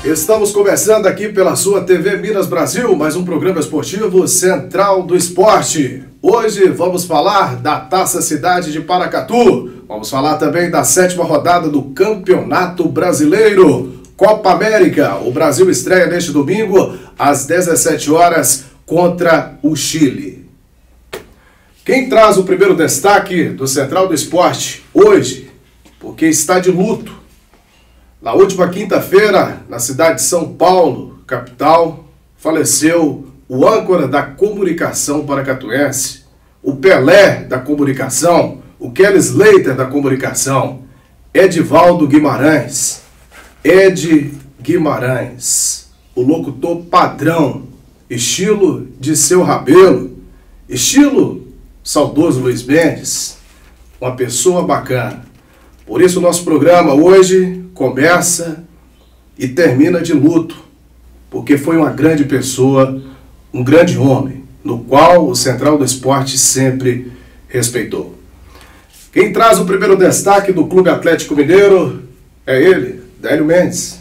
Estamos começando aqui pela sua TV Minas Brasil, mais um programa esportivo Central do Esporte. Hoje vamos falar da Taça Cidade de Paracatu. Vamos falar também da 7ª rodada do Campeonato Brasileiro. Copa América, o Brasil estreia neste domingo às 17 horas contra o Chile. Quem traz o primeiro destaque do Central do Esporte hoje, porque está de luto. Na última quinta-feira, na cidade de São Paulo, capital, faleceu o âncora da comunicação paracatuense, o Pelé da comunicação, o Kelly Slater da comunicação, Edivaldo Guimarães. Ed Guimarães, o locutor padrão, estilo de Seu Rabelo, estilo saudoso Luiz Mendes, uma pessoa bacana. Por isso o nosso programa hoje começa e termina de luto, porque foi uma grande pessoa, um grande homem, no qual o Central do Esporte sempre respeitou. Quem traz o primeiro destaque do Clube Atlético Mineiro é ele, Délio Mendes.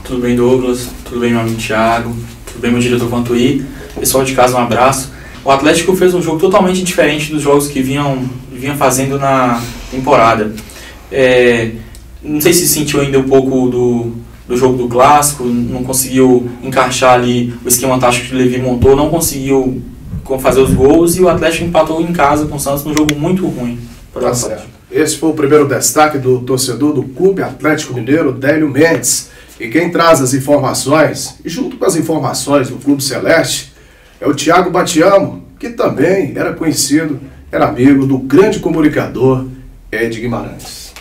Tudo bem, Douglas? Tudo bem, meu amigo Thiago? Tudo bem, meu diretor Vantuí? Pessoal de casa, um abraço. O Atlético fez um jogo totalmente diferente dos jogos que vinha fazendo na temporada. Não sei se sentiu ainda um pouco do jogo do Clássico, não conseguiu encaixar ali o esquema tático que o Levi montou, não conseguiu fazer os gols e o Atlético empatou em casa com o Santos num jogo muito ruim. Tá certo. Esse foi o primeiro destaque do torcedor do Clube Atlético Mineiro, Délio Mendes. E quem traz as informações, e junto com as informações do Clube Celeste, é o Thiago Batiamo, que também era conhecido, era amigo do grande comunicador Ed Guimarães.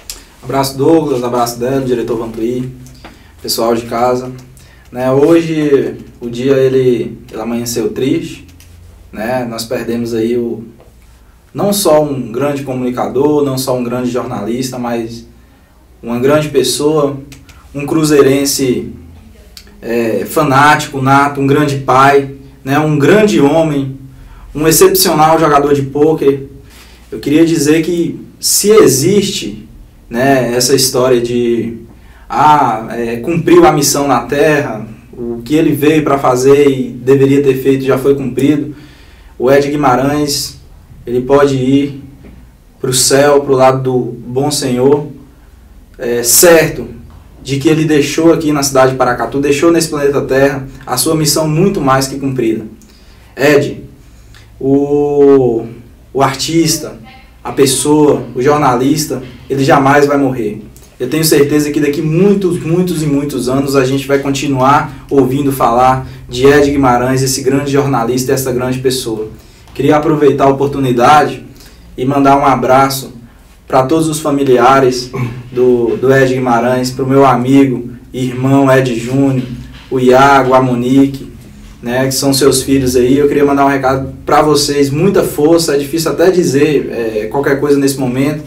Abraço, Douglas, abraço, Délio, diretor Vantuí, pessoal de casa. Hoje o dia ele amanheceu triste, nós perdemos aí não só um grande comunicador, não só um grande jornalista, mas uma grande pessoa, um cruzeirense fanático, nato, um grande pai, um grande homem, um excepcional jogador de pôquer. Eu queria dizer que se existe essa história de cumpriu a missão na Terra, o que ele veio para fazer e deveria ter feito já foi cumprido, o Ed Guimarães ele pode ir para o céu, para o lado do bom Senhor, certo de que ele deixou aqui na cidade de Paracatu, deixou nesse planeta Terra a sua missão muito mais que cumprida. Ed, o artista, a pessoa, o jornalista, ele jamais vai morrer. Eu tenho certeza que daqui muitos anos a gente vai continuar ouvindo falar de Ed Guimarães, esse grande jornalista, essa grande pessoa. Queria aproveitar a oportunidade e mandar um abraço para todos os familiares do Ed Guimarães, para o meu amigo e irmão Ed Júnior, o Iago, a Monique, que são seus filhos aí. Eu queria mandar um recado para vocês, muita força, é difícil até dizer qualquer coisa nesse momento,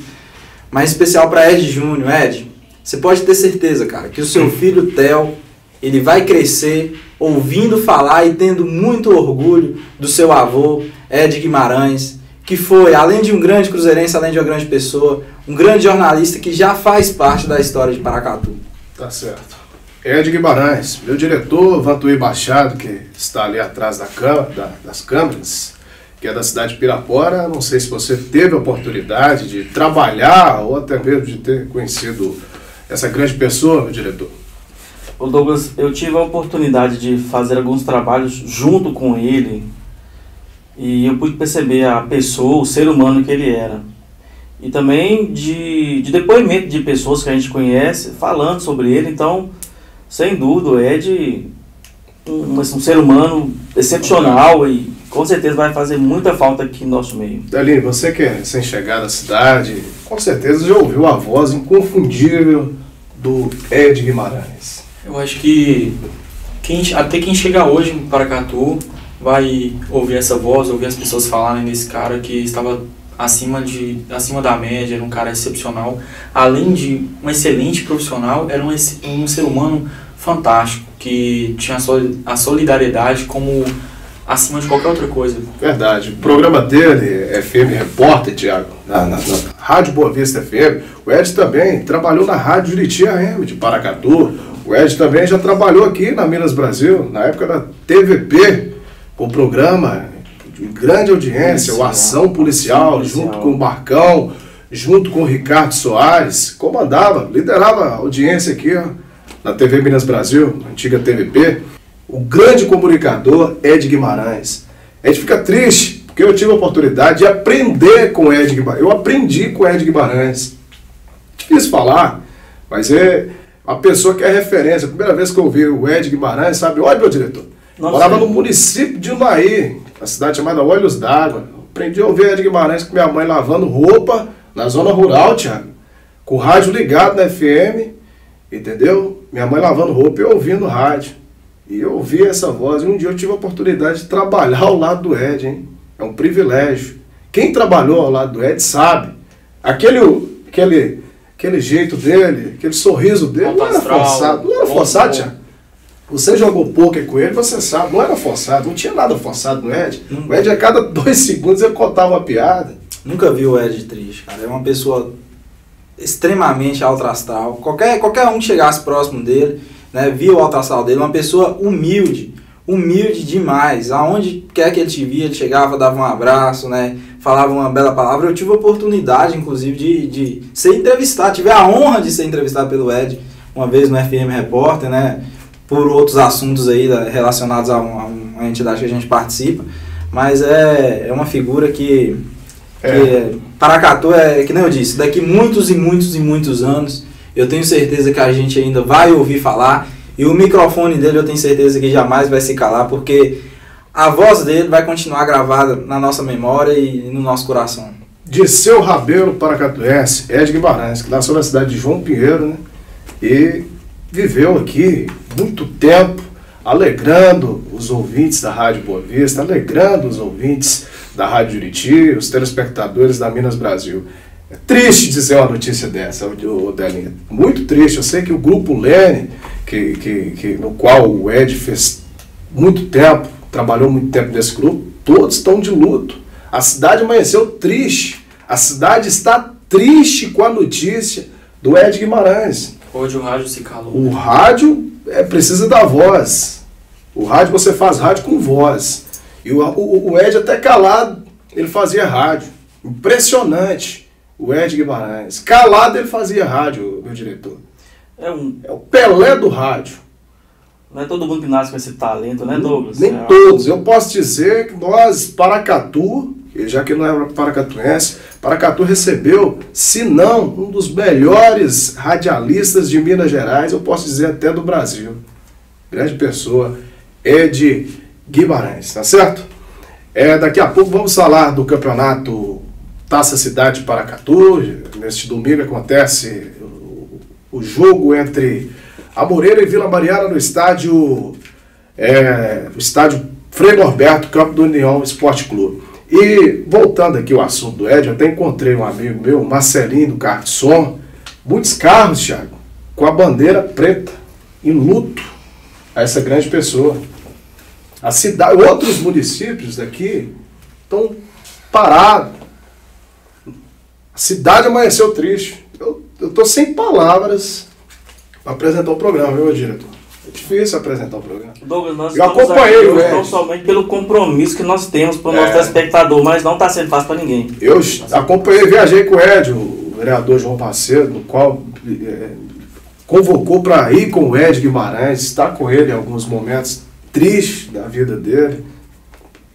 mas especial para Ed Júnior. Ed, você pode ter certeza, cara, que o seu filho Theo, ele vai crescer ouvindo falar e tendo muito orgulho do seu avô, Ed Guimarães, que foi, além de um grande cruzeirense, além de uma grande pessoa, um grande jornalista que já faz parte da história de Paracatu. Tá certo. Ed Guimarães, meu diretor Vantuí Machado, que está ali atrás das câmeras, que é da cidade de Pirapora. Não sei se você teve a oportunidade de trabalhar ou até mesmo de ter conhecido essa grande pessoa, meu diretor. Ô Douglas, eu tive a oportunidade de fazer alguns trabalhos junto com ele e eu pude perceber a pessoa, o ser humano que ele era. E também de depoimento de pessoas que a gente conhece, falando sobre ele. Então, sem dúvida, o Ed um ser humano excepcional e com certeza vai fazer muita falta aqui no nosso meio. Dali, você que é recém-chegado à cidade, com certeza já ouviu a voz inconfundível do Ed Guimarães. Eu acho que até quem chega hoje em Paracatu vai ouvir essa voz, ouvir as pessoas falarem desse cara que estava acima da média, era um cara excepcional. Além de um excelente profissional, era um ser humano fantástico, que tinha a solidariedade como acima de qualquer outra coisa. Verdade. O programa dele, FM Repórter, Thiago, na Rádio Boa Vista FM, o Ed também trabalhou na Rádio Juriti AM de Paracatu, O Ed também já trabalhou aqui na Minas Brasil, na época da TVP, com o programa de grande audiência, o Ação Policial, junto com o Marcão, junto com o Ricardo Soares, comandava, liderava a audiência aqui, ó, na TV Minas Brasil, antiga TVP. O grande comunicador Ed Guimarães. A gente fica triste, porque eu tive a oportunidade de aprender com o Ed Guimarães. Eu aprendi com o Ed Guimarães. Difícil falar, mas é uma pessoa que é referência. A primeira vez que eu ouvi o Ed Guimarães, sabe? Olha, meu diretor. Morava no município de Unaí, uma cidade chamada Olhos d'Água. Aprendi a ouvir Ed Guimarães com minha mãe lavando roupa na zona rural, Thiago. Com o rádio ligado na FM, entendeu? Minha mãe lavando roupa e eu ouvindo rádio. E eu ouvi essa voz, e um dia eu tive a oportunidade de trabalhar ao lado do Ed, hein? É um privilégio. Quem trabalhou ao lado do Ed sabe. Aquele jeito dele, aquele sorriso dele, não era forçado. Não era forçado, Thiago. Você jogou poker com ele, você sabe, não era forçado. Não tinha nada forçado no Ed. O Ed, a cada 2 segundos, ele contava uma piada. Nunca vi o Ed triste, cara. É uma pessoa extremamente alto astral. Qualquer um que chegasse próximo dele, né, via o alto astral dele, uma pessoa humilde demais. Aonde quer que ele te via, ele chegava, dava um abraço, né, falava uma bela palavra. Eu tive a oportunidade, inclusive, de ser entrevistado, tive a honra de ser entrevistado pelo Ed, uma vez no FM Repórter, né, por outros assuntos aí relacionados a uma entidade que a gente participa. Mas é uma figura que Paracatu é, que nem eu disse, daqui muitos e muitos e muitos anos, eu tenho certeza que a gente ainda vai ouvir falar, e o microfone dele eu tenho certeza que jamais vai se calar, porque a voz dele vai continuar gravada na nossa memória e no nosso coração. Dirceu Rabelo paracatuense, Ed Guimarães, que nasceu na cidade de João Pinheiro, né? E viveu aqui muito tempo, alegrando os ouvintes da Rádio Boa Vista, alegrando os ouvintes da Rádio Juriti, os telespectadores da Minas Brasil. É triste dizer uma notícia dessa, Delinha. Muito triste. Eu sei que o Grupo Lene, no qual o Ed fez muito tempo, trabalhou muito tempo nesse grupo, todos estão de luto. A cidade amanheceu triste. A cidade está triste com a notícia do Ed Guimarães. Hoje o rádio se calou. O rádio precisa da voz. O rádio, você faz rádio com voz. E o Ed, até calado, ele fazia rádio. Impressionante. O Ed Guimarães. Calado ele fazia rádio, meu diretor. É o Pelé do rádio. Não é todo mundo que nasce com esse talento, né, Douglas? Nem todos. Eu posso dizer que nós, Paracatu, já que não é paracatuense, Paracatu recebeu, se não, um dos melhores radialistas de Minas Gerais, eu posso dizer até do Brasil. Grande pessoa, Ed Guimarães, tá certo? Daqui a pouco vamos falar do campeonato Taça Cidade de Paracatu. Neste domingo acontece o jogo entre Amoreira e Vila Mariana no estádio, o estádio Frei Norberto, campo do União Esporte Clube. E voltando aqui ao assunto do Ed, eu até encontrei um amigo meu, Marcelinho do Carro de Som, muitos carros, Thiago, com a bandeira preta, em luto a essa grande pessoa. A cidade, outros municípios daqui estão parados. A cidade amanheceu triste. Eu estou sem palavras para apresentar o programa, viu, diretor? É difícil apresentar o programa. Douglas, nós eu acompanhei o Ed. Não somente pelo compromisso que nós temos para o nosso telespectador, mas não está sendo fácil para ninguém. Eu acompanhei, viajei com o Ed, o vereador João Parceiro, no qual convocou para ir com o Ed Guimarães, estar com ele em alguns momentos tristes da vida dele,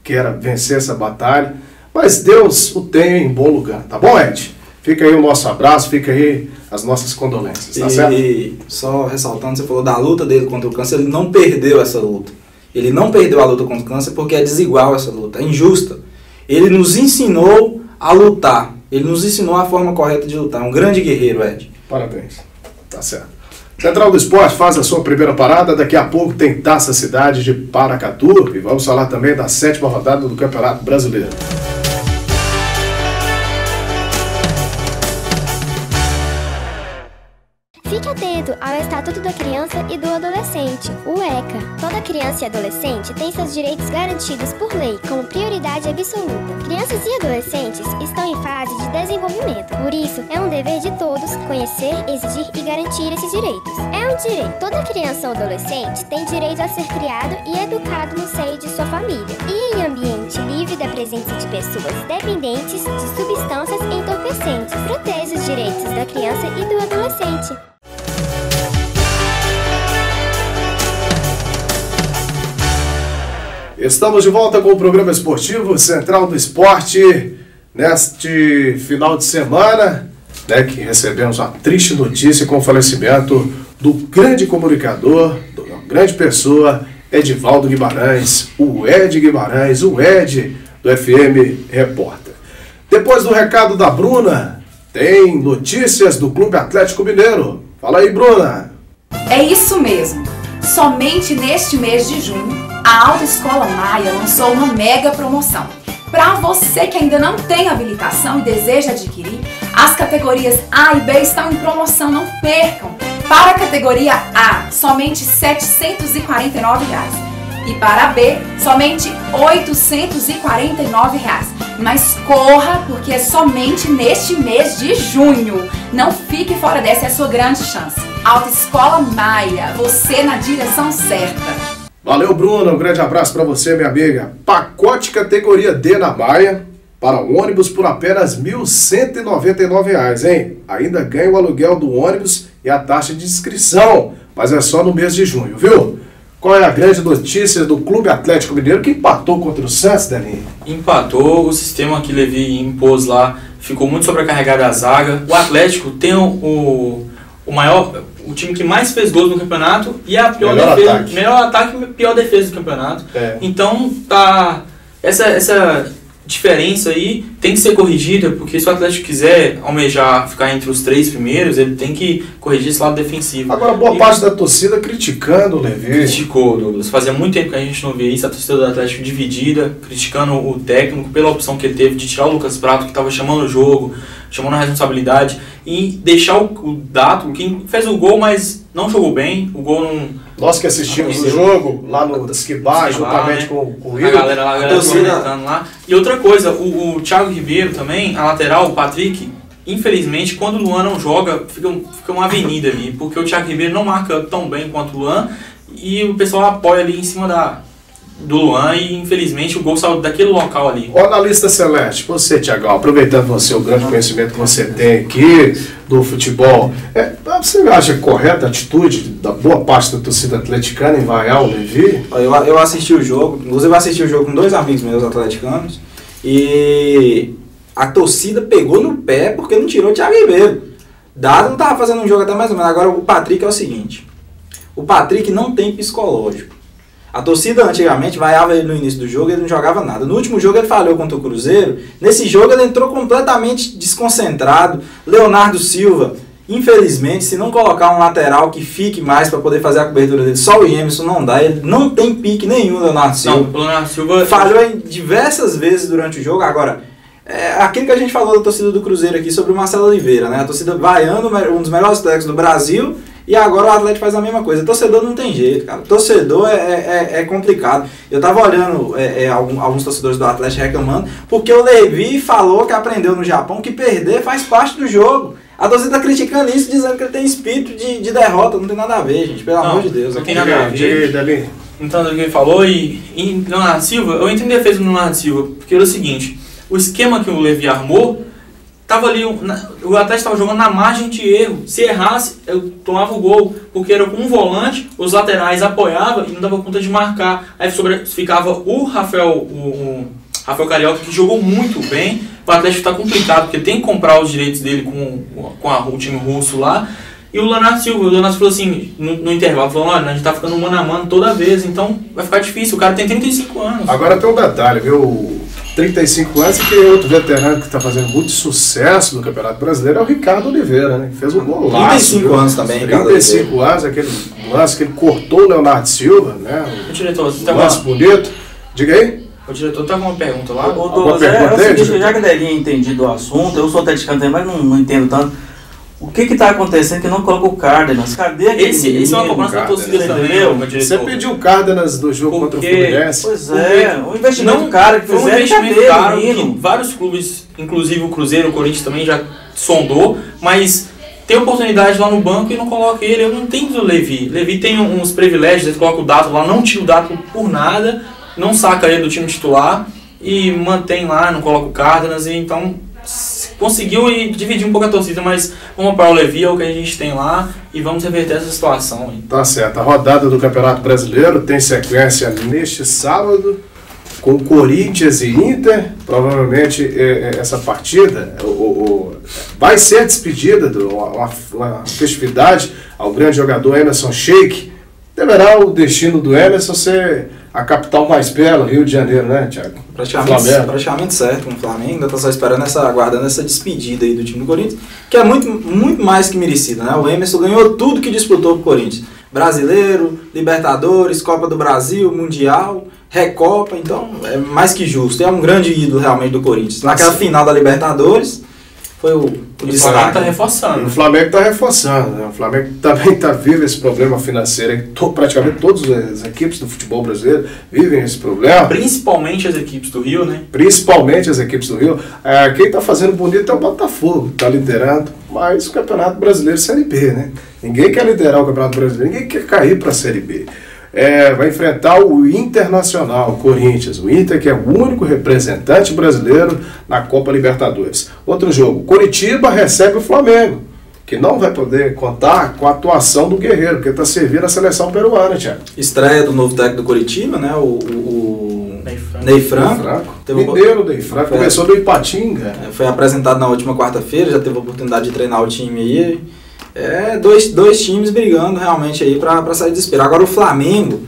que era vencer essa batalha, mas Deus o tem em bom lugar, tá bom, Ed? Fica aí o nosso abraço, fica aí as nossas condolências, tá certo? E só ressaltando, você falou da luta dele contra o câncer, ele não perdeu essa luta. Ele não perdeu a luta contra o câncer porque é desigual essa luta, é injusta. Ele nos ensinou a lutar, ele nos ensinou a forma correta de lutar. É um grande guerreiro, Ed. Parabéns, tá certo. Central do Esporte faz a sua primeira parada, daqui a pouco tem Taça Cidade de Paracatu e vamos falar também da 7ª rodada do Campeonato Brasileiro. Fique atento ao Estatuto da Criança e do Adolescente, o ECA. Toda criança e adolescente tem seus direitos garantidos por lei como prioridade absoluta. Crianças e adolescentes estão em fase de desenvolvimento desenvolvimento. Por isso, é um dever de todos conhecer, exigir e garantir esses direitos. É um direito. Toda criança ou adolescente tem direito a ser criado e educado no seio de sua família e em ambiente livre da presença de pessoas dependentes de substâncias entorpecentes. Proteja os direitos da criança e do adolescente. Estamos de volta com o programa esportivo Central do Esporte. Neste final de semana, né, que recebemos uma triste notícia com o falecimento do grande comunicador, uma grande pessoa, Edivaldo Guimarães, o Ed Guimarães, o Ed do FM Repórter. Depois do recado da Bruna, tem notícias do Clube Atlético Mineiro. Fala aí, Bruna. É isso mesmo. Somente neste mês de junho, a Autoescola Maia lançou uma mega promoção. Para você que ainda não tem habilitação e deseja adquirir, as categorias A e B estão em promoção, não percam. Para a categoria A, somente R$ 749. E para a B, somente R$ 849. Mas corra, porque é somente neste mês de junho. Não fique fora dessa, é a sua grande chance. Autoescola Maia, você na direção certa. Valeu, Bruno. Um grande abraço para você, minha amiga. Pacote categoria D na Maia para o ônibus por apenas R$ 1.199, hein? Ainda ganha o aluguel do ônibus e a taxa de inscrição, mas é só no mês de junho, viu? Qual é a grande notícia do Clube Atlético Mineiro que empatou contra o Santos, Delinho? Empatou, o sistema que Levi impôs lá ficou muito sobrecarregado a zaga. O Atlético tem o time que mais fez gols no campeonato e a pior defesa, melhor ataque e pior defesa do campeonato. Então, essa diferença aí tem que ser corrigida, porque se o Atlético quiser almejar ficar entre os 3 primeiros, ele tem que corrigir esse lado defensivo. Agora, boa parte da torcida criticando o Levi. Criticou, Douglas. Fazia muito tempo que a gente não via isso, a torcida do Atlético dividida, criticando o técnico pela opção que ele teve de tirar o Lucas Prato, que estava chamando o jogo, chamando a responsabilidade, e deixar o Dato, que fez o gol, mas não jogou bem. O gol não... Nós que assistimos o jogo lá no Esquibá, juntamente com o Igor. A galera lá. E outra coisa, o Thiago Ribeiro também, a lateral, o Patrick, infelizmente, quando o Luan não joga, fica uma avenida ali, porque o Thiago Ribeiro não marca tão bem quanto o Luan, e o pessoal apoia ali em cima do Luan, e infelizmente o gol saiu daquele local ali. O analista Celeste, você, Thiagão, aproveitando você, o grande conhecimento que você tem aqui do futebol, você acha correta a atitude da boa parte da torcida atleticana em vaiar o Levi? Eu assisti o jogo, inclusive eu assisti o jogo com 2 amigos meus atleticanos, e a torcida pegou no pé porque não tirou o Thiago Ribeiro. Dado não estava fazendo um jogo até mais ou menos. Agora o Patrick é o seguinte, o Patrick não tem psicológico. A torcida antigamente vaiava ele no início do jogo e ele não jogava nada. No último jogo ele falhou contra o Cruzeiro. Nesse jogo ele entrou completamente desconcentrado. Leonardo Silva, infelizmente, se não colocar um lateral que fique mais para poder fazer a cobertura dele, só o Emerson não dá. Ele não tem pique nenhum, Leonardo Silva. Não, o Leonardo Silva falhou em diversas vezes durante o jogo. Agora, aquilo que a gente falou da torcida do Cruzeiro aqui sobre o Marcelo Oliveira, né? A torcida vaiando um dos melhores técnicos do Brasil. E agora o Atlético faz a mesma coisa. Torcedor não tem jeito, cara. Torcedor é complicado. Eu tava olhando alguns torcedores do Atlético reclamando, porque o Levi falou que aprendeu no Japão que perder faz parte do jogo. A torcida tá criticando isso, dizendo que ele tem espírito de derrota. Não tem nada a ver, gente. Pelo amor de Deus. Não tem nada a ver. Então, o que ele falou, e Leonardo Silva, eu entrei em defesa do Leonardo Silva, porque era o seguinte, o esquema que o Levi armou, tava ali, o Atlético estava jogando na margem de erro. Se errasse, eu tomava o gol, porque era com um volante, os laterais apoiavam e não dava conta de marcar. Aí ficava o Rafael Carioca, que jogou muito bem. O Atlético está complicado, porque tem que comprar os direitos dele com o time russo lá. E o Leonardo Silva falou assim, no intervalo, falou, olha, a gente tá ficando mano a mano toda vez, então vai ficar difícil. O cara tem 35 anos. Agora tem um detalhe, viu? 35 anos, e que outro veterano que está fazendo muito sucesso no Campeonato Brasileiro é o Ricardo Oliveira, né? Que fez um golaço. 35 anos também, Ricardo 35 anos, aquele lance que ele cortou o Leonardo Silva, né? O diretor, você tá lance bonito. Diga aí. O diretor tá com uma pergunta lá. Douglas, já que a Delinha entende do assunto, eu sou atleticano também, mas não entendo tanto. O que está acontecendo que não coloca o Cárdenas? Cadê aquele Esse é uma cobrança da torcida também, meu diretor. Você pediu o Cárdenas do jogo contra o Fluminense? Pois é, o investimento caro que foi um fizeram, investimento caro que vários clubes, inclusive o Cruzeiro, o Corinthians também já sondou, mas tem oportunidade lá no banco e não coloca ele. Eu não entendo o Levi. Levi tem uns privilégios, ele coloca o Dato lá, não tira o Dato por nada, não saca ele do time titular e mantém lá, não coloca o Cárdenas, e então conseguiu dividir um pouco a torcida, mas vamos para o Levi, é o que a gente tem lá, e vamos reverter essa situação. Tá certo. A rodada do Campeonato Brasileiro tem sequência neste sábado, com Corinthians e Inter. Provavelmente essa partida vai ser a despedida, uma festividade ao grande jogador Emerson Sheik. Deverá o destino do Emerson ser a capital mais bela, Rio de Janeiro, né, Thiago? Praticamente certo com o Flamengo. Ainda está só esperando aguardando essa despedida aí do time do Corinthians, que é muito, muito mais que merecida, né? O Emerson ganhou tudo que disputou com o Corinthians. Brasileiro, Libertadores, Copa do Brasil, Mundial, Recopa, então é mais que justo. É um grande ídolo realmente do Corinthians. Naquela final da Libertadores, foi o destaque. O Flamengo está reforçando. O Flamengo está reforçando, né? O Flamengo também está vivendo esse problema financeiro. Praticamente todas as equipes do futebol brasileiro vivem esse problema. Principalmente as equipes do Rio, né? Principalmente as equipes do Rio. Quem está fazendo bonito é o Botafogo, está liderando. Mas o Campeonato Brasileiro Série B, né? Ninguém quer liderar o Campeonato Brasileiro, ninguém quer cair para a Série B. Vai enfrentar o Internacional, o Corinthians. O Inter, que é o único representante brasileiro na Copa Libertadores. Outro jogo, Coritiba recebe o Flamengo, que não vai poder contar com a atuação do Guerreiro, porque está servindo a seleção peruana, Thiago. Estreia do novo técnico do Coritiba, né? O Ney Franco. Mineiro Ney Franco, começou do Ipatinga. Foi apresentado na última quarta-feira, já teve a oportunidade de treinar o time aí. Dois times brigando realmente aí para sair do desespero. Agora o Flamengo,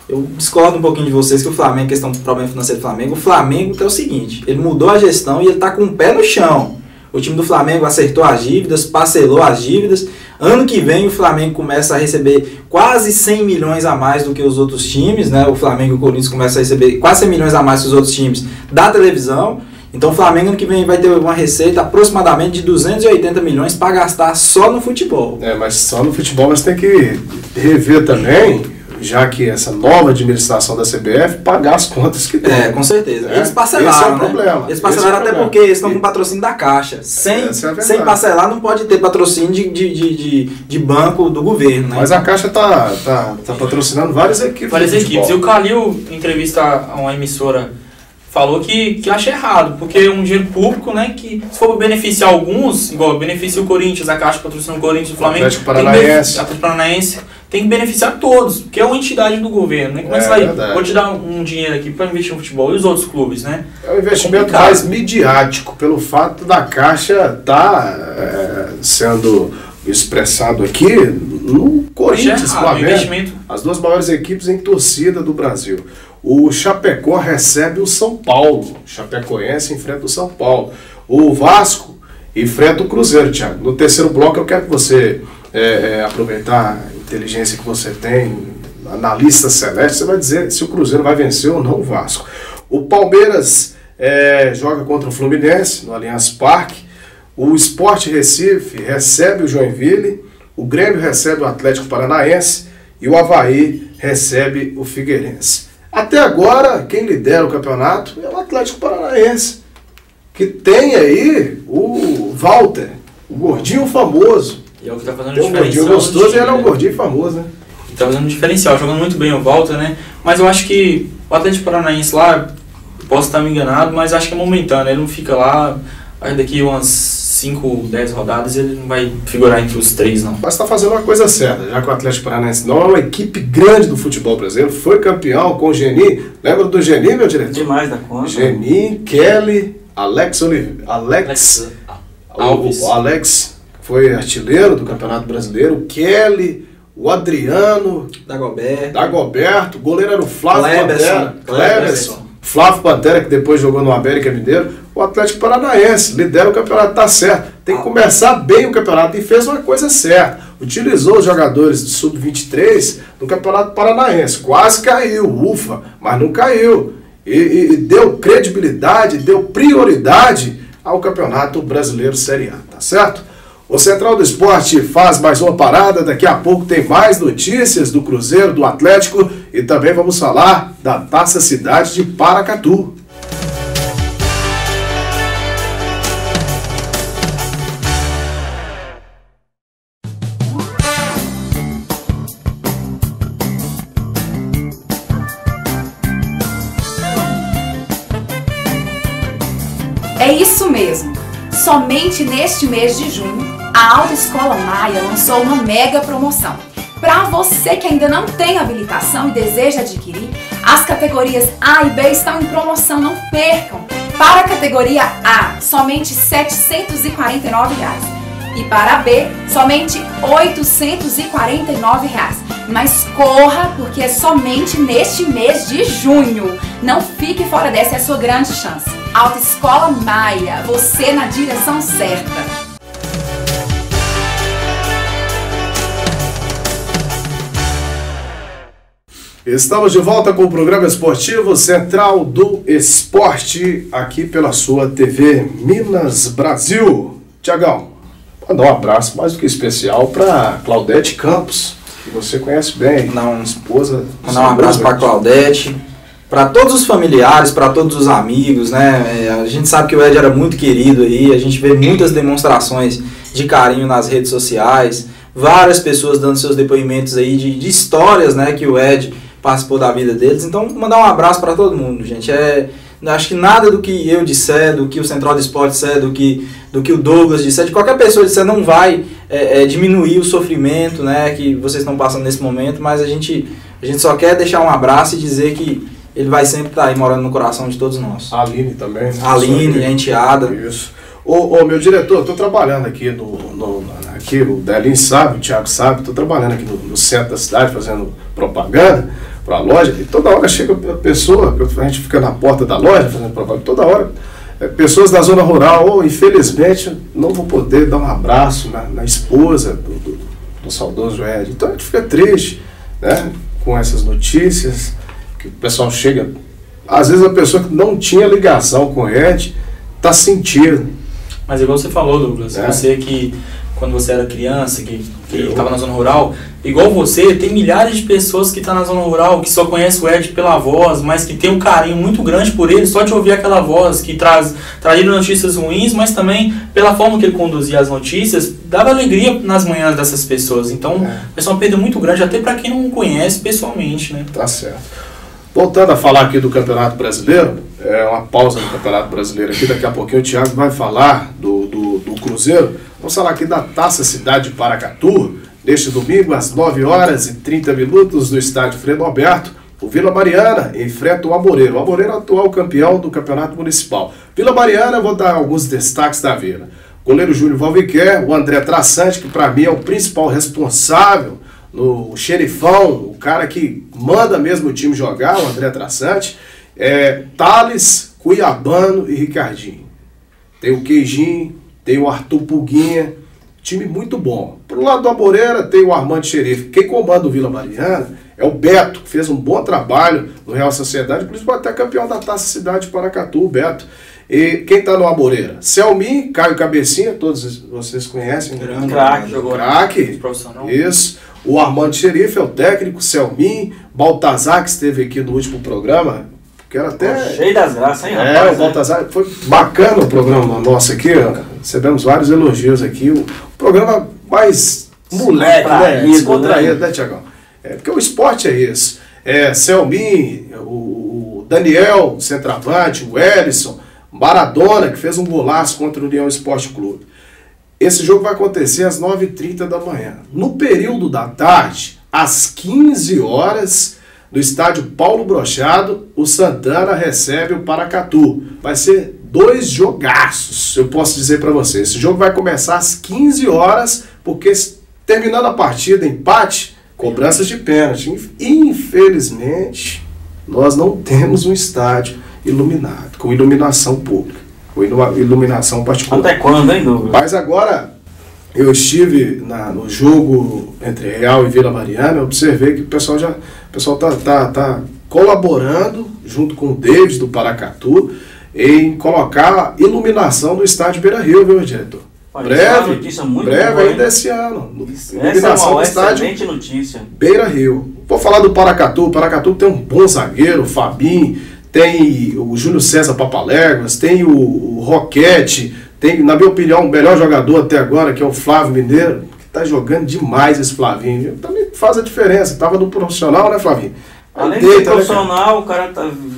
eu discordo um pouquinho de vocês que o Flamengo, questão do problema financeiro do Flamengo, o Flamengo é o seguinte, ele mudou a gestão e ele está com o pé no chão. O time do Flamengo acertou as dívidas, parcelou as dívidas. Ano que vem o Flamengo começa a receber quase 100 milhões a mais do que os outros times, né? O Flamengo e o Corinthians começam a receber quase 100 milhões a mais que os outros times da televisão. Então o Flamengo ano que vem vai ter uma receita aproximadamente de 280 milhões para gastar só no futebol. Mas só no futebol, mas tem que rever também, já que essa nova administração da CBF pagar as contas que tem. Com certeza. Eles parcelaram, esse é o problema. Eles parcelaram até porque eles estão com patrocínio da Caixa. Sem parcelar não pode ter patrocínio de banco do governo, né? Mas a Caixa tá patrocinando várias equipes. Várias equipes. E o Calil, em entrevista a uma emissora, falou que acha errado, porque é um dinheiro público, né, que se for beneficiar alguns, igual beneficia o Corinthians, a Caixa patrocina o Corinthians, o Flamengo, Atlético Paranaense, tem que beneficiar todos, porque é uma entidade do governo, né? Começa aí, vou te dar um dinheiro aqui para investir no futebol, e os outros clubes, né? É um investimento mais midiático, pelo fato da Caixa estar sendo expressado aqui no Corinthians, Flamengo, as duas maiores equipes em torcida do Brasil. O Chapecó recebe o São Paulo. O Chapecoense enfrenta o São Paulo. O Vasco enfrenta o Cruzeiro, Thiago. No terceiro bloco eu quero que você aproveitar a inteligência que você tem, analista celeste, você vai dizer se o Cruzeiro vai vencer ou não o Vasco. O Palmeiras joga contra o Fluminense no Allianz Parque. O Sport Recife recebe o Joinville. O Grêmio recebe o Atlético Paranaense. E o Avaí recebe o Figueirense. Até agora, quem lidera o campeonato é o Atlético Paranaense, que tem aí o Walter, o gordinho famoso. E é o que está fazendo diferencial. O gordinho gostoso e era um gordinho famoso, né? Está fazendo diferencial, jogando muito bem o Walter, né? Mas eu acho que o Atlético Paranaense lá, posso estar me enganado, mas acho que é momentâneo, ele não fica lá, aí daqui umas 5, 10 rodadas ele não vai figurar entre os 3, não. Mas está fazendo uma coisa certa, já que o Atlético Paranaense não é uma equipe grande do futebol brasileiro, foi campeão com o Geni. Lembra do Geni, meu diretor? Demais da conta. Geni, Kelly, Alex Alves. O Alex foi artilheiro do Campeonato Brasileiro, o Kelly, o Adriano, Dagoberto, o goleiro era o Flávio Cleberson. Flávio Pantera, que depois jogou no América Mineiro. O Atlético Paranaense lidera o campeonato, tá certo. Tem que começar bem o campeonato e fez uma coisa certa. Utilizou os jogadores do Sub-23 no Campeonato Paranaense. Quase caiu, ufa, mas não caiu. E deu credibilidade, deu prioridade ao Campeonato Brasileiro Série A, tá certo? O Central do Esporte faz mais uma parada, daqui a pouco tem mais notícias do Cruzeiro, do Atlético e também vamos falar da Taça Cidade de Paracatu. É isso mesmo! Somente neste mês de junho, a Autoescola Maia lançou uma mega promoção. Para você que ainda não tem habilitação e deseja adquirir, as categorias A e B estão em promoção, não percam! Para a categoria A, somente R$ 749. E para a B, somente R$ 849. Mas corra, porque é somente neste mês de junho. Não fique fora dessa, é a sua grande chance. Autoescola Maia, você na direção certa. Estamos de volta com o programa esportivo Central do Esporte, aqui pela sua TV Minas Brasil. Tiagão, mandar um abraço mais do que especial para Claudete Campos, que você conhece bem, esposa. Mandar um abraço para Claudete, para todos os familiares, para todos os amigos, né? A gente sabe que o Ed era muito querido aí, a gente vê muitas demonstrações de carinho nas redes sociais, várias pessoas dando seus depoimentos aí de histórias, né, que o Ed participou da vida deles. Então, mandar um abraço para todo mundo, gente. Acho que nada do que eu disser, do que o Central do Esporte disser, do que o Douglas disser, de qualquer pessoa disser, não vai diminuir o sofrimento, né, que vocês estão passando nesse momento, mas a gente só quer deixar um abraço e dizer que ele vai sempre estar aí morando no coração de todos nós. A Aline também. A Aline, a enteada. Isso. Ô, meu diretor, estou trabalhando aqui aqui o Delin sabe, o Thiago sabe, estou trabalhando aqui no centro da cidade, fazendo propaganda para a loja, e toda hora chega a pessoa, a gente fica na porta da loja fazendo propaganda, toda hora, pessoas da zona rural, infelizmente, não vou poder dar um abraço na esposa do saudoso Ed. Então a gente fica triste, né, com essas notícias, que o pessoal chega, às vezes a pessoa que não tinha ligação com o Ed, está sentindo. Mas igual você falou, Douglas, você que quando você era criança, que estava na zona rural, igual você, tem milhares de pessoas que estão na zona rural, que só conhecem o Ed pela voz, mas que tem um carinho muito grande por ele, só de ouvir aquela voz, que trazia notícias ruins, mas também pela forma que ele conduzia as notícias, dava alegria nas manhãs dessas pessoas. Então, é uma perda muito grande, até para quem não conhece pessoalmente, né? Tá certo. Voltando a falar aqui do Campeonato Brasileiro, uma pausa no Campeonato Brasileiro aqui, daqui a pouquinho o Thiago vai falar do Cruzeiro. Vamos falar aqui da Taça Cidade de Paracatu, neste domingo às 9h30 no estádio Frei Norberto. O Vila Mariana enfrenta o Amoreiro. O Amoreiro é o atual campeão do Campeonato Municipal. Vila Mariana, vou dar alguns destaques da Vila. Goleiro Júnior Valviquer, o André Traçante, que para mim é o principal responsável no xerifão, o cara que manda mesmo o time jogar, o André Traçante, Thales, Cuiabano e Ricardinho. Tem o Queijinho, tem o Arthur Puguinha, time muito bom. Pro lado do Amoreira tem o Armando Xerife. Quem comanda o Vila Mariana é o Beto, que fez um bom trabalho no Real Sociedade, inclusive até campeão da Taça Cidade de Paracatu, o Beto. E quem tá no Amoreira? Selmin, Caio Cabecinha, todos vocês conhecem. Craque, jogou. Craque, profissional. Isso. O Armando Xerife é o técnico, Selmin, Baltazar, que esteve aqui no último programa, que era até... Cheio das graças, hein, rapaz? O Baltazar, foi bacana o programa nosso aqui, recebemos vários elogios aqui, o programa mais moleque, né? Descontraído, né, Tiagão? Porque o esporte é isso. Selmin, o Daniel, o centroavante, o Ellison, Maradona, que fez um golaço contra o União Esporte Clube. Esse jogo vai acontecer às 9h30 da manhã. No período da tarde, às 15 horas, no estádio Paulo Brochado, o Santana recebe o Paracatu. Vai ser 2 jogaços, eu posso dizer para você. Esse jogo vai começar às 15 horas, porque terminando a partida, empate, cobranças de pênalti. Infelizmente, nós não temos um estádio iluminado, com iluminação pública. Iluminação particular. Até quando, hein, Douglas? Mas agora, eu estive no jogo entre Real e Vila Mariana, eu observei que o pessoal tá colaborando, junto com o Davis do Paracatu, em colocar iluminação no estádio Beira-Rio, viu, diretor? Breve, notícia muito breve boa, ainda esse ano. Essa é uma excelente notícia. Beira Rio. Vou falar do Paracatu. O Paracatu tem um bom zagueiro, o Fabinho, tem o Júlio César Papaléguas, tem o Roquete, tem, na minha opinião, o melhor jogador até agora, que é o Flávio Mineiro, que tá jogando demais esse Flavinho. Também faz a diferença. Tava no profissional, né, Flavinho? Além de ser profissional, o cara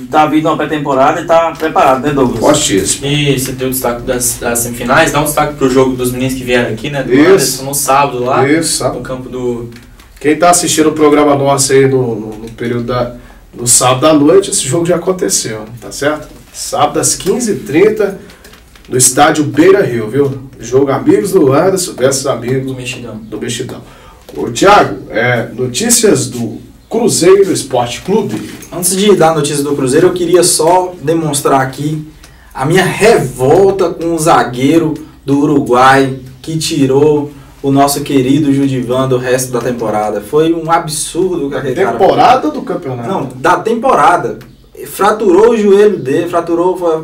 tá vindo uma pré-temporada e tá preparado, né, Douglas? Fortíssimo. E você deu o destaque das semifinais, dá um destaque pro jogo dos meninos que vieram aqui, né? Do Anderson, no sábado lá, no campo do... Quem tá assistindo o programa nosso aí no período do sábado à noite, esse jogo já aconteceu, tá certo? Sábado às 15h30, no estádio Beira Rio, viu? Jogo Amigos do Anderson versus Amigos do Mexidão. Ô, Thiago, notícias do Cruzeiro Esporte Clube. Antes de dar notícia do Cruzeiro, eu queria só demonstrar aqui a minha revolta com o zagueiro do Uruguai que tirou o nosso querido Judivan do resto da temporada. Foi um absurdo que aquele cara... Temporada ou do campeonato? Não, da temporada. Fraturou o joelho dele,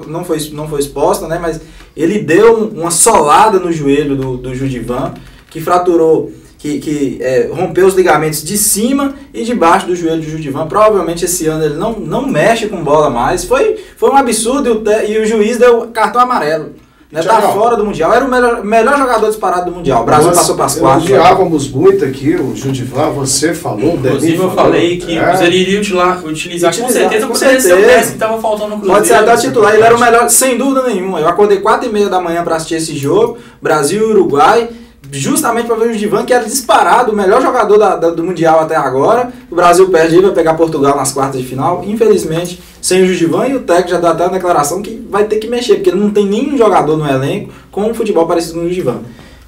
não foi exposta, né? Mas ele deu uma solada no joelho do Judivan, que fraturou... Que rompeu os ligamentos de cima e de baixo do joelho do Judivan. Provavelmente esse ano ele não mexe com bola mais. Foi um absurdo e o juiz deu cartão amarelo. Né? Tá fora do Mundial. Era o melhor jogador disparado do Mundial. O Brasil passou para as quartas. Elogiávamos muito aqui o Judivan, você falou. Inclusive eu falei que o Cruzeiro iria utilizar com certeza ser o peça que estava faltando no Cruzeiro. Pode ser até titular. Ele era o melhor, sem dúvida nenhuma. Eu acordei 4h30 da manhã para assistir esse jogo. Brasil e Uruguai. Justamente para ver o Judivan, que era disparado, o melhor jogador do Mundial até agora. O Brasil perde e vai pegar Portugal nas quartas de final. Infelizmente, sem o Judivan, e o técnico já dá até uma declaração que vai ter que mexer, porque não tem nenhum jogador no elenco com um futebol parecido com o Judivan.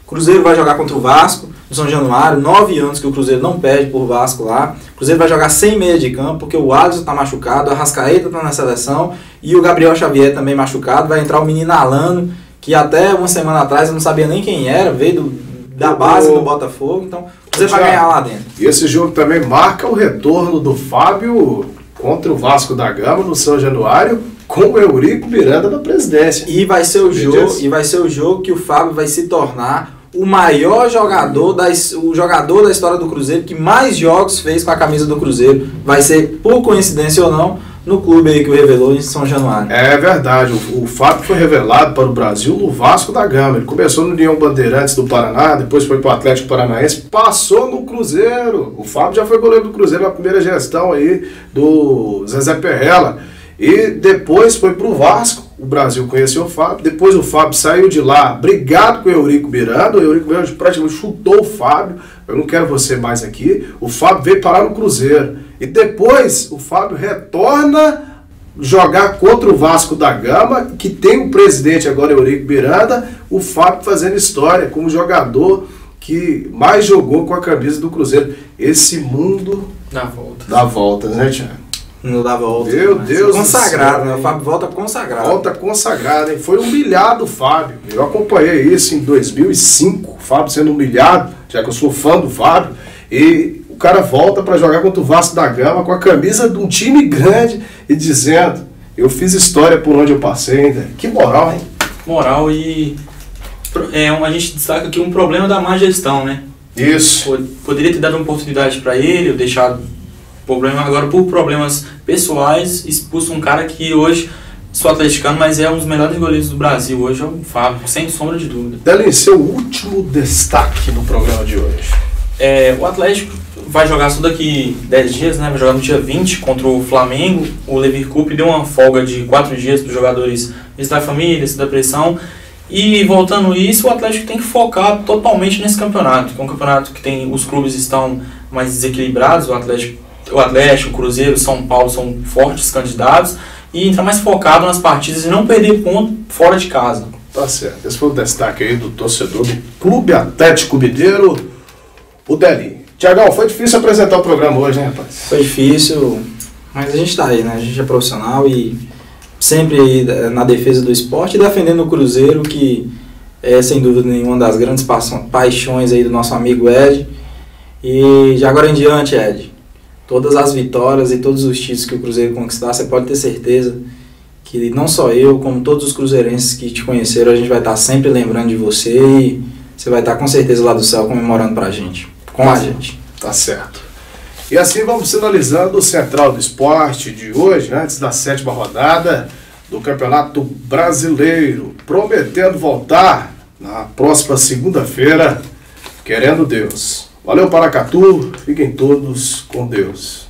O Cruzeiro vai jogar contra o Vasco, no São Januário. 9 anos que o Cruzeiro não perde por Vasco lá. O Cruzeiro vai jogar sem meia de campo, porque o Alisson está machucado, a Arrascaeta está na seleção, e o Gabriel Xavier também machucado. Vai entrar o menino Alano, que até uma semana atrás eu não sabia nem quem era, veio da base do Botafogo, então você vai ganhar lá dentro. E esse jogo também marca o retorno do Fábio contra o Vasco da Gama no São Januário, com o Eurico Miranda na presidência. E vai ser o jogo que o Fábio vai se tornar o maior jogador da história do Cruzeiro, que mais jogos fez com a camisa do Cruzeiro. Vai ser, por coincidência ou não, no clube aí que o revelou em São Januário. É verdade, o Fábio foi revelado para o Brasil no Vasco da Gama. Ele começou no União Bandeirantes do Paraná, depois foi para o Atlético Paranaense, passou no Cruzeiro. O Fábio já foi goleiro do Cruzeiro na primeira gestão aí do Zezé Perrella. E depois foi para o Vasco. O Brasil conheceu o Fábio. Depois o Fábio saiu de lá, brigado com o Eurico Miranda. O Eurico Miranda praticamente chutou o Fábio. Eu não quero você mais aqui. O Fábio veio parar no Cruzeiro. E depois o Fábio retorna jogar contra o Vasco da Gama, que tem o presidente agora, Eurico Miranda. O Fábio fazendo história como jogador que mais jogou com a camisa do Cruzeiro. Esse mundo dá voltas, né, Thiago? Não dá volta. Meu Deus consagrado, do céu, né? O Fábio volta consagrado. Volta consagrado, hein? Foi humilhado o Fábio. Eu acompanhei isso em 2005, o Fábio sendo humilhado, já que eu sou fã do Fábio. E o cara volta para jogar contra o Vasco da Gama com a camisa de um time grande e dizendo: eu fiz história por onde eu passei ainda. Que moral, hein? Moral e a gente destaca aqui um problema da má gestão, né? Isso. Poderia ter dado uma oportunidade para ele, ou deixado problema agora por problemas pessoais, expulso um cara que hoje sou atleticano, mas é um dos melhores goleiros do Brasil. Hoje é o Fábio, sem sombra de dúvida. Dele, seu último destaque no programa de hoje. O Atlético vai jogar só daqui 10 dias, né? Vai jogar no dia 20 contra o Flamengo. O Lever Cup deu uma folga de 4 dias para os jogadores visitar a família, se dar pressão. E voltando isso, o Atlético tem que focar totalmente nesse campeonato, que é um campeonato que tem, os clubes estão mais desequilibrados. O Atlético, o Cruzeiro, São Paulo são fortes candidatos, e entrar mais focado nas partidas e não perder ponto fora de casa. Tá certo. Esse foi o destaque aí do torcedor do Clube Atlético Mineiro, o Deli. Tiagão, foi difícil apresentar o programa hoje, hein, rapaz? Foi difícil, mas a gente tá aí, né? A gente é profissional e sempre aí na defesa do esporte e defendendo o Cruzeiro, que é sem dúvida nenhuma uma das grandes paixões aí do nosso amigo Ed. E de agora em diante, Ed, todas as vitórias e todos os títulos que o Cruzeiro conquistar, você pode ter certeza que não só eu, como todos os cruzeirenses que te conheceram, a gente vai estar sempre lembrando de você e você vai estar com certeza lá do céu comemorando pra gente, com a gente. Tá certo. E assim vamos finalizando o Central do Esporte de hoje, né, antes da 7ª rodada do Campeonato Brasileiro, prometendo voltar na próxima segunda-feira, querendo Deus. Valeu, Paracatu, fiquem todos com Deus.